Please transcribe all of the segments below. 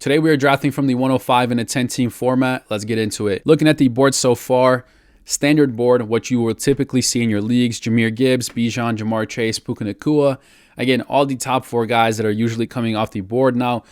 Today we are drafting from the 105 in a 10-team format. Let's get into it. Looking at the board so far, standard board, what you will typically see in your leagues: Jahmyr Gibbs, Bijan, Jamar Chase, Puka Nacua. Again, all the top 4 guys that are usually coming off the board. Now,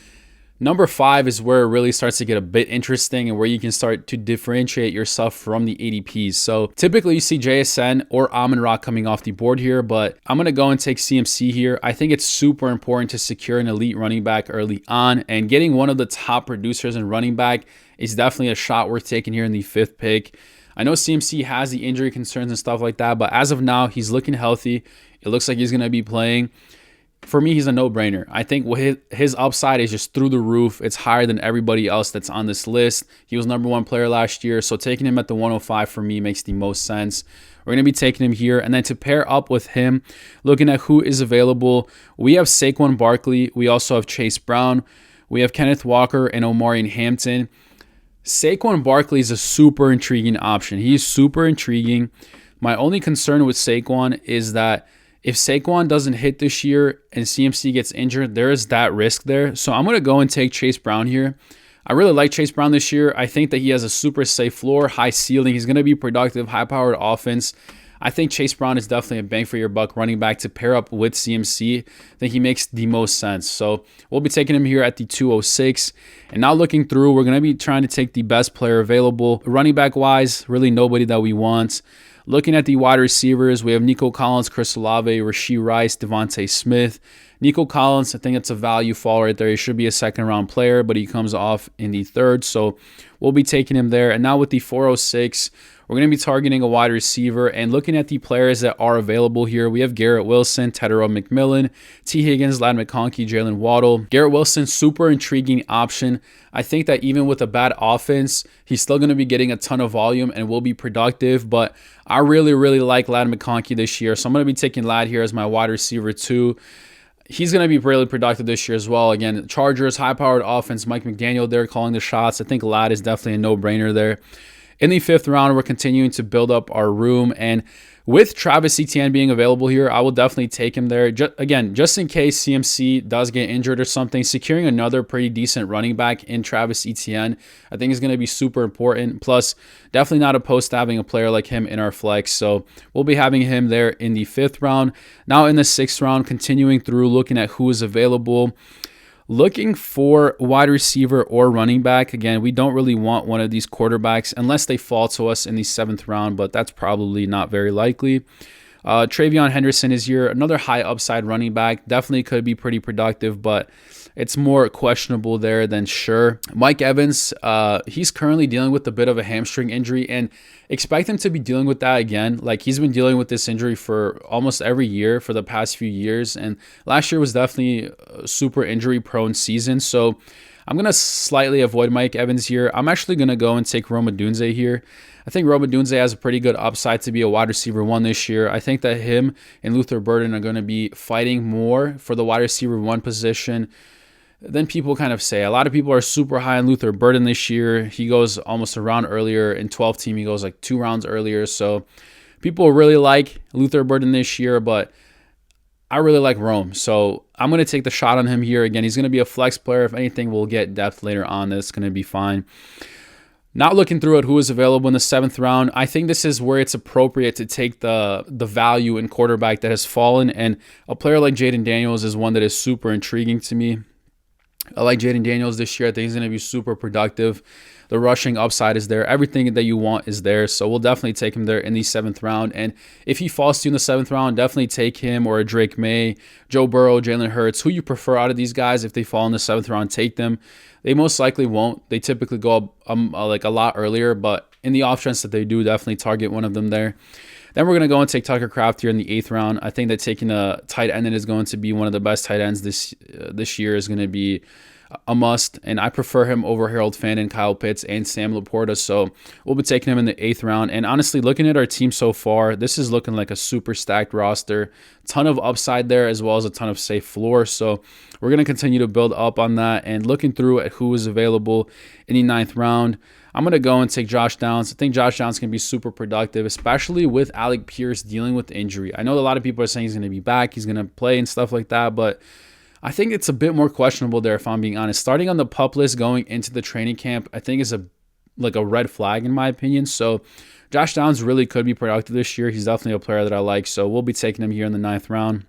number 5 is where it really starts to get a bit interesting and where you can start to differentiate yourself from the ADPs. So typically you see JSN or Amon-Ra coming off the board here, but I'm going to go and take CMC here. I think it's super important to secure an elite running back early on, and getting one of the top producers in running back is definitely a shot worth taking here in the 5th pick. I know CMC has the injury concerns and stuff like that, but as of now, he's looking healthy. It looks like he's going to be playing. For me, he's a no-brainer. I think his upside is just through the roof. It's higher than everybody else that's on this list. He was number 1 player last year, so taking him at the 105 for me makes the most sense. We're going to be taking him here. And then to pair up with him, looking at who is available, we have Saquon Barkley. We also have Chase Brown. We have Kenneth Walker and Omarion Hampton. Saquon Barkley is a super intriguing option. He's super intriguing. My only concern with Saquon is that if Saquon doesn't hit this year and CMC gets injured, there is that risk there. So I'm going to go and take Chase Brown here. I really like Chase Brown this year. I think that he has a super safe floor, high ceiling. He's going to be productive, high-powered offense. I think Chase Brown is definitely a bang for your buck running back to pair up with CMC. I think he makes the most sense. So we'll be taking him here at the 206. And now looking through, we're going to be trying to take the best player available. Running back-wise, really nobody that we want. Looking at the wide receivers, we have Nico Collins, Chris Olave, Rashee Rice, Devontae Smith. Nico Collins, I think it's a value fall right there. He should be a second-round player, but he comes off in the 3rd, so we'll be taking him there. And now with the 406, we're going to be targeting a wide receiver and looking at the players that are available here. We have Garrett Wilson, Tedero McMillan, T. Higgins, Ladd McConkey, Jalen Waddle. Garrett Wilson, super intriguing option. I think that even with a bad offense, he's still going to be getting a ton of volume and will be productive, but I really like Ladd McConkey this year, so I'm going to be taking Ladd here as my wide receiver too. He's going to be really productive this year as well. Again, Chargers, high-powered offense, Mike McDaniel there calling the shots. I think Ladd is definitely a no-brainer there. In the 5th round, we're continuing to build up our room, and with Travis Etienne being available here, I will definitely take him there. Just in case CMC does get injured or something, securing another pretty decent running back in Travis Etienne, I think is going to be super important. Plus, definitely not opposed to having a player like him in our flex. So we'll be having him there in the 5th round. Now in the 6th round, continuing through, looking at who is available. Looking for wide receiver or running back. Again, we don't really want one of these quarterbacks unless they fall to us in the 7th round, but that's probably not very likely. Travion Henderson is here, another high upside running back. Definitely could be pretty productive, but it's more questionable there than sure. Mike Evans, he's currently dealing with a bit of a hamstring injury, and expect him to be dealing with that again. Like, he's been dealing with this injury for almost every year for the past few years, and last year was definitely a super injury-prone season. So I'm going to slightly avoid Mike Evans here. I'm actually going to go and take Rome Odunze here. I think Rome Odunze has a pretty good upside to be a wide receiver 1 this year. I think that him and Luther Burden are going to be fighting more for the wide receiver 1 position than people kind of say. A lot of people are super high on Luther Burden this year. He goes almost a round earlier. In 12 team, he goes like 2 rounds earlier. So people really like Luther Burden this year, but I really like Rome. So I'm going to take the shot on him here. Again, he's going to be a flex player. If anything, we'll get depth later on. That's going to be fine. Not looking through at who is available in the 7th round. I think this is where it's appropriate to take the value in quarterback that has fallen. And a player like Jaden Daniels is one that is super intriguing to me. I like Jaden Daniels this year. I think he's going to be super productive. The rushing upside is there. Everything that you want is there. So we'll definitely take him there in the 7th round. And if he falls to you in the 7th round, definitely take him or a Drake May, Joe Burrow, Jalen Hurts, who you prefer out of these guys. If they fall in the 7th round, take them. They most likely won't. They typically go up like a lot earlier, but in the off chance that they do, definitely target one of them there. Then we're going to go and take Tucker Kraft here in the 8th round. I think that taking a tight end that is going to be one of the best tight ends this year is going to be a must, and I prefer him over Harold Fannin, Kyle Pitts, and Sam Laporta, so we'll be taking him in the 8th round. And honestly, looking at our team so far, this is looking like a super stacked roster. Ton of upside there, as well as a ton of safe floor, so we're going to continue to build up on that. And looking through at who is available in the 9th round, I'm going to go and take Josh Downs. I think Josh Downs can be super productive, especially with Alec Pierce dealing with injury. I know a lot of people are saying he's going to be back, he's going to play and stuff like that, but I think it's a bit more questionable there, if I'm being honest. Starting on the PUP list going into the training camp, I think is a red flag in my opinion. So Josh Downs really could be productive this year. He's definitely a player that I like. So we'll be taking him here in the 9th round.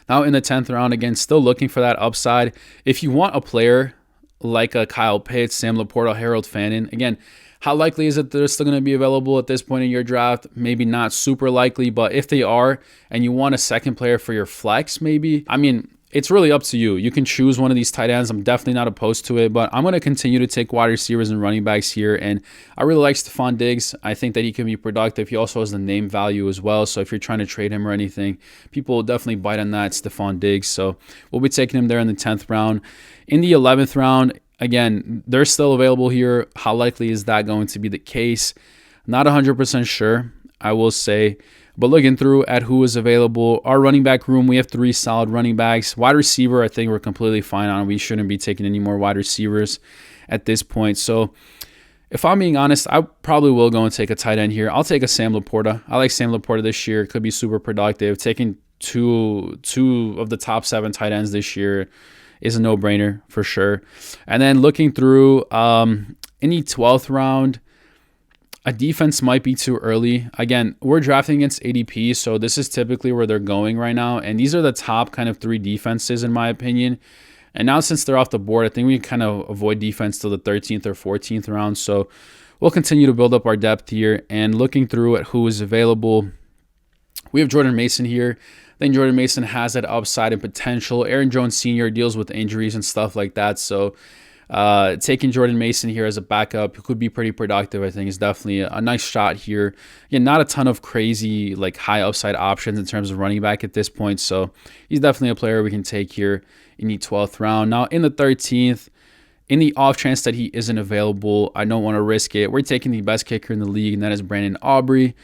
Now in the 10th round, again, still looking for that upside. If you want a player like a Kyle Pitts, Sam Laporta, Harold Fannin, again, how likely is it that they're still going to be available at this point in your draft? Maybe not super likely, but if they are and you want a second player for your flex, maybe, I mean, it's really up to you. You can choose one of these tight ends. I'm definitely not opposed to it, but I'm going to continue to take wide receivers and running backs here. And I really like Stephon Diggs. I think that he can be productive. He also has the name value as well. So if you're trying to trade him or anything, people will definitely bite on that, Stephon Diggs. So we'll be taking him there in the 10th round. In the 11th round, again, they're still available here. How likely is that going to be the case? Not 100% sure, I will say. But looking through at who is available, our running back room, we have 3 solid running backs. Wide receiver, I think we're completely fine on. We shouldn't be taking any more wide receivers at this point. So if I'm being honest, I probably will go and take a tight end here. I'll take a Sam Laporta. I like Sam Laporta this year. Could be super productive. Taking two of the top 7 tight ends this year is a no-brainer for sure. And then looking through in the 12th round, a defense might be too early. Again, we're drafting against ADP, so this is typically where they're going right now. And these are the top kind of 3 defenses, in my opinion. And now since they're off the board, I think we can kind of avoid defense till the 13th or 14th round. So we'll continue to build up our depth here. And looking through at who is available, we have Jordan Mason here. I think Jordan Mason has that upside and potential. Aaron Jones Sr. deals with injuries and stuff like that. So taking Jordan Mason here as a backup, who could be pretty productive, I think is definitely a nice shot here. Again, not a ton of crazy like high upside options in terms of running back at this point. So he's definitely a player we can take here in the 12th round. Now in the 13th, in the off chance that he isn't available, I don't want to risk it. We're taking the best kicker in the league, and that is Brandon Aubrey.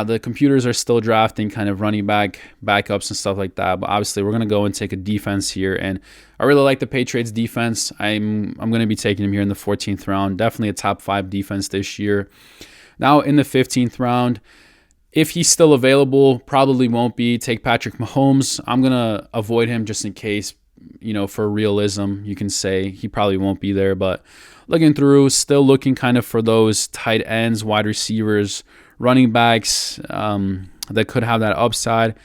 The computers are still drafting kind of running back backups and stuff like that, but obviously we're going to go and take a defense here, and I really like the Patriots defense. I'm going to be taking him here in the 14th round. Definitely a top 5 defense this year. Now in the 15th round, if he's still available, probably won't be, take Patrick Mahomes. I'm going to avoid him just in case, you know, for realism, you can say he probably won't be there, but looking through, still looking kind of for those tight ends, wide receivers, running backs that could have that upside.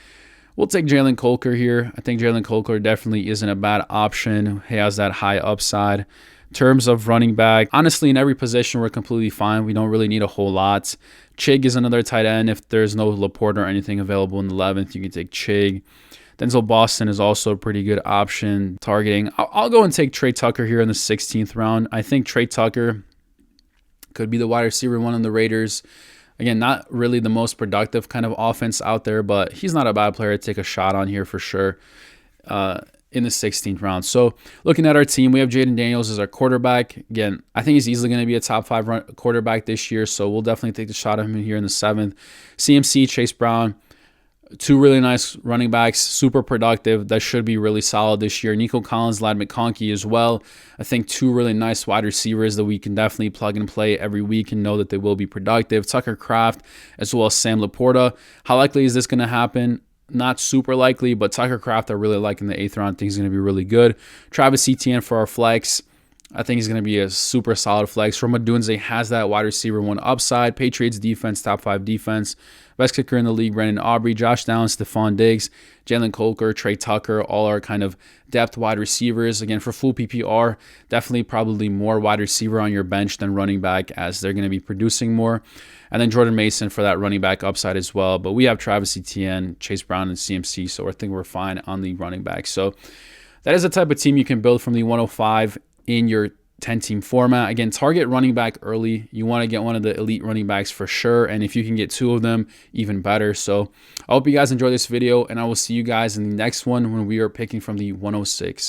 We'll take Jalen Colker here. I think Jalen Colker definitely isn't a bad option. He has that high upside. In terms of running back, honestly, in every position, we're completely fine. We don't really need a whole lot. Chig is another tight end. If there's no Laporta or anything available in the 11th, you can take Chig. Denzel Boston is also a pretty good option targeting. I'll go and take Trey Tucker here in the 16th round. I think Trey Tucker could be the wide receiver one on the Raiders. Again, not really the most productive kind of offense out there, but he's not a bad player to take a shot on here for sure in the 16th round. So looking at our team, we have Jaden Daniels as our quarterback. Again, I think he's easily going to be a top 5 quarterback this year, so we'll definitely take the shot at him here in the 7th. CMC, Chase Brown, 2 really nice running backs, super productive. That should be really solid this year. Nico Collins, Ladd McConkey as well. I think 2 really nice wide receivers that we can definitely plug and play every week and know that they will be productive. Tucker Kraft as well as Sam Laporta. How likely is this going to happen? Not super likely, but Tucker Kraft I really like in the 8th round. I think he's going to be really good. Travis Etienne for our flex. I think he's going to be a super solid flex. Roma Dunze has that wide receiver 1 upside. Patriots defense, top 5 defense. Best kicker in the league, Brandon Aubrey. Josh Downs, Stephon Diggs, Jalen Colker, Trey Tucker, all are kind of depth wide receivers. Again, for full PPR, definitely probably more wide receiver on your bench than running back, as they're going to be producing more. And then Jordan Mason for that running back upside as well. But we have Travis Etienne, Chase Brown, and CMC, so I think we're fine on the running back. So that is the type of team you can build from the 105 in your 10-team format. Again, target running back early. You want to get one of the elite running backs for sure, and if you can get 2 of them, even better. So I hope you guys enjoy this video, and I will see you guys in the next one when we are picking from the 106.